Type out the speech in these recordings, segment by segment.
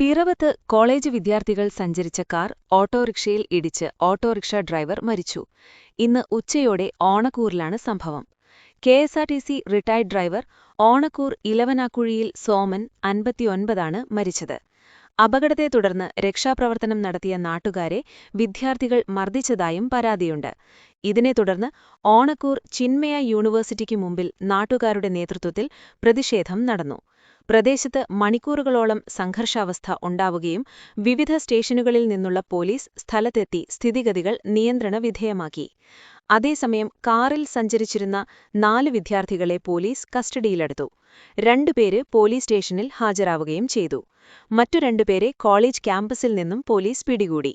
പിറവത്ത് college വിദ്യാർത്ഥികൾ സഞ്ചരിച്ച car ഓട്ടോറിക്ഷയിൽ ഇടിച്ച് ഓട്ടോറിക്ഷ ഡ്രൈവർ മരിച്ചു. ഇന്ന് ഉച്ചയോടെ ഓണക്കൂറിലാണ് സംഭവം. കെഎസ്ആർടിസി റിട്ടയർഡ് ഡ്രൈവർ ഓണക്കൂർ ഇലവനാക്കുഴിയിൽ സോമൻ 59 മരിച്ചത്. അപകടത്തെ തുടർന്ന് രക്ഷാപ്രവർത്തനം നടത്തിയ നാട്ടുകാരെ വിദ്യാർത്ഥികൾ മർദ്ദിച്ചതായും പരാതിയുണ്ട്. ഇതിനെ തുടർന്ന് ഓണക്കൂർ ചിന്മയ യൂണിവേഴ്സിറ്റിക്ക് മുമ്പിൽ നാട്ടുകാരുടെ നേതൃത്വത്തിൽ പ്രതിഷേധം നടന്നു. പ്രദേശത്ത് മണിക്കൂറുകളോളം സംഘർഷാവസ്ഥ ഉണ്ടാവുകയും വിവിധ സ്റ്റേഷനുകളിൽ നിന്നുള്ള പോലീസ് സ്ഥലത്തെത്തി സ്ഥിതിഗതികൾ നിയന്ത്രണ വിധേയമാക്കി. അതേസമയം കാറിൽ സഞ്ചരിച്ചിരുന്ന 4 വിദ്യാർത്ഥികളെ പോലീസ് കസ്റ്റഡിയിലെടുത്തു. 2 പേര് പോലീസ് സ്റ്റേഷനിൽ ഹാജരാവുകയും ചെയ്തു. മറ്റു 2 പേരെ കോളേജ് ക്യാമ്പസിൽ നിന്നും പോലീസ് പിടികൂടി.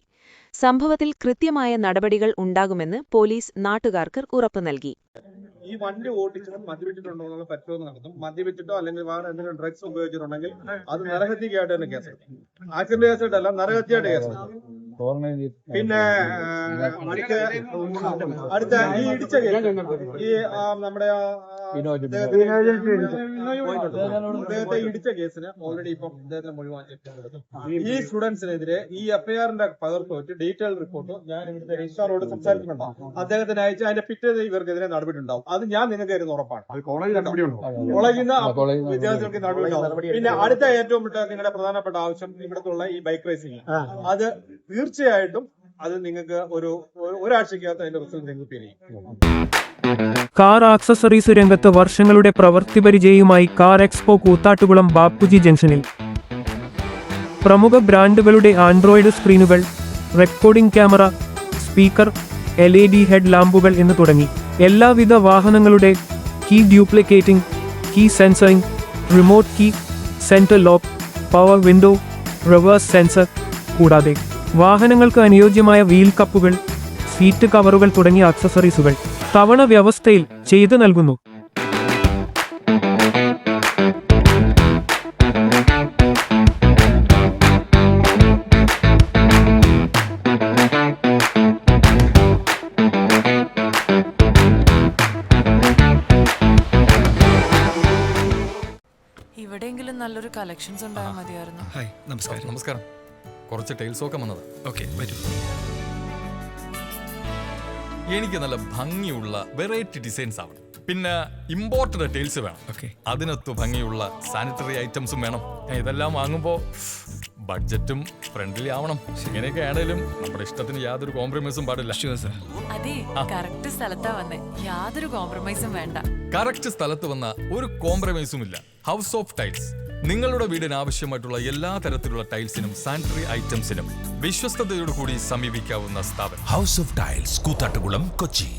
സംഭവത്തിൽ കൃത്യമായ നടപടികൾ ഉണ്ടാകുമെന്ന് പോലീസ് നാട്ടുകാർക്ക് ഉറപ്പു നൽകി. ഈ വണ്ടി ഓടിച്ചത് മദ്യപിച്ചിട്ടുണ്ടോ എന്നുള്ള പരിശോധന നടത്തും. മദ്യപിച്ചിട്ടോ അല്ലെങ്കിൽ വേറെ എന്തെങ്കിലും ഡ്രഗ്സ് ഉപയോഗിച്ചിട്ടുണ്ടെങ്കിൽ അത് നരഹത്യയായിട്ട് തന്നെ കേസ്. ആക്സിഡന്റ് കേസായിട്ടല്ല, നരഹത്യയായിട്ട് കേസ്. പിന്നെ അടുത്ത ഈ ഇടിച്ച കേസ്, ഈ നമ്മുടെ അദ്ദേഹത്തെ ഇടിച്ച കേസിന് ഓൾറെഡി ഇപ്പം അദ്ദേഹത്തിന് മൊഴി. ഈ സ്റ്റുഡൻസിനെതിരെ ഈ എഫ്ഐആറിന്റെ പകർപ്പ് വെച്ച് ഡീറ്റെയിൽ റിപ്പോർട്ട് ഞാൻ ഇവിടുത്തെ രജിസ്ട്രാറോട് സംസാരിക്കുന്നുണ്ടോ, അദ്ദേഹത്തിന് അയച്ച് അതിന്റെ പിറ്റേന്ന് ഇവർക്കെതിരെ നടപടി ഉണ്ടാവും. അത് ഞാൻ നിങ്ങൾക്ക് തരുന്ന ഉറപ്പാണ്. കോളേജിൽ നിന്ന് വിദ്യാർത്ഥികൾക്ക് നടപടി ഉണ്ടാവും. പിന്നെ അടുത്ത ഏറ്റവും നിങ്ങളുടെ പ്രധാനപ്പെട്ട ആവശ്യം ഇവിടത്തുള്ള ഈ ബൈക്ക് റേസിംഗ്, അത് തീർച്ചയായിട്ടും അത് നിങ്ങൾക്ക് ഒരാഴ്ചക്കകത്ത് അതിന്റെ റിസൾട്ട് നിങ്ങൾക്ക് പിരിയും. കാർ ആക്സസറീസ് രംഗത്ത് വർഷങ്ങളുടെ പ്രവൃത്തി പരിചയവുമായി കാർ എക്സ്പോ കൂത്താട്ടുകുളം ബാപ്പുജി ജംഗ്ഷനിൽ പ്രമുഖ ബ്രാൻഡുകളുടെ ആൻഡ്രോയിഡ് സ്ക്രീനുകൾ, recording camera, speaker, LED head ലാമ്പുകൾ എന്ന് തുടങ്ങി എല്ലാവിധ വാഹനങ്ങളുടെ key duplicating, key sensoring, remote key, central lock, power window, reverse sensor, കൂടാതെ വാഹനങ്ങൾക്ക് അനുയോജ്യമായ വീൽ കപ്പുകൾ, സീറ്റ് കവറുകൾ തുടങ്ങിയ ആക്സസറീസുകൾ തവണ വ്യവസ്ഥയിൽ ചെയ്തു നൽകുന്നു. ഇവിടെയെങ്കിലും നല്ലൊരു കളക്ഷൻസ് ഉണ്ടായാൽ മതിയായിരുന്നു. ഹായ്, നമസ്കാരം. നമസ്കാരം. കുറച്ച് ടൈൽസ് ഒക്കെ വന്നത്. ഓക്കെ, വരൂ. എനിക്ക് നല്ല ഭംഗിയുള്ള വെറൈറ്റി ഡിസൈൻസ് ആവണം. പിന്നെ ഇമ്പോർട്ടഡ് ടൈൽസ് വേണം. ഓക്കെ, അതിനൊത്ത് ഭംഗിയുള്ള സാനിറ്ററി ഐറ്റംസും വേണം. ഇതെല്ലാം വാങ്ങുമ്പോൾ ബഡ്ജറ്റും ഫ്രണ്ട്ലി ആവണം. ഇങ്ങനെയൊക്കെ ആണെങ്കിലും നമ്മുടെ ഇഷ്ടത്തിന് യാതൊരു കോംപ്രമൈസും പാടില്ല. അതെ, കറക്റ്റ് സ്ഥലത്താ വന്നേ. യാതൊരു കോംപ്രമൈസും വേണ്ട. കറക്റ്റ് സ്ഥലത്ത് വന്ന ഒരു കോംപ്രമൈസും ഇല്ല. ഹൗസ് ഓഫ് ടൈൽസ് നിങ്ങളുടെ വീടിന് ആവശ്യമായിട്ടുള്ള എല്ലാ തരത്തിലുള്ള ടൈൽസിനും സാനിറ്ററി ഐറ്റംസിനും വിശ്വസ്തയോടുകൂടി സമീപിക്കാവുന്ന സ്ഥാപനം. House of tiles, Koothattukulam, Kochi.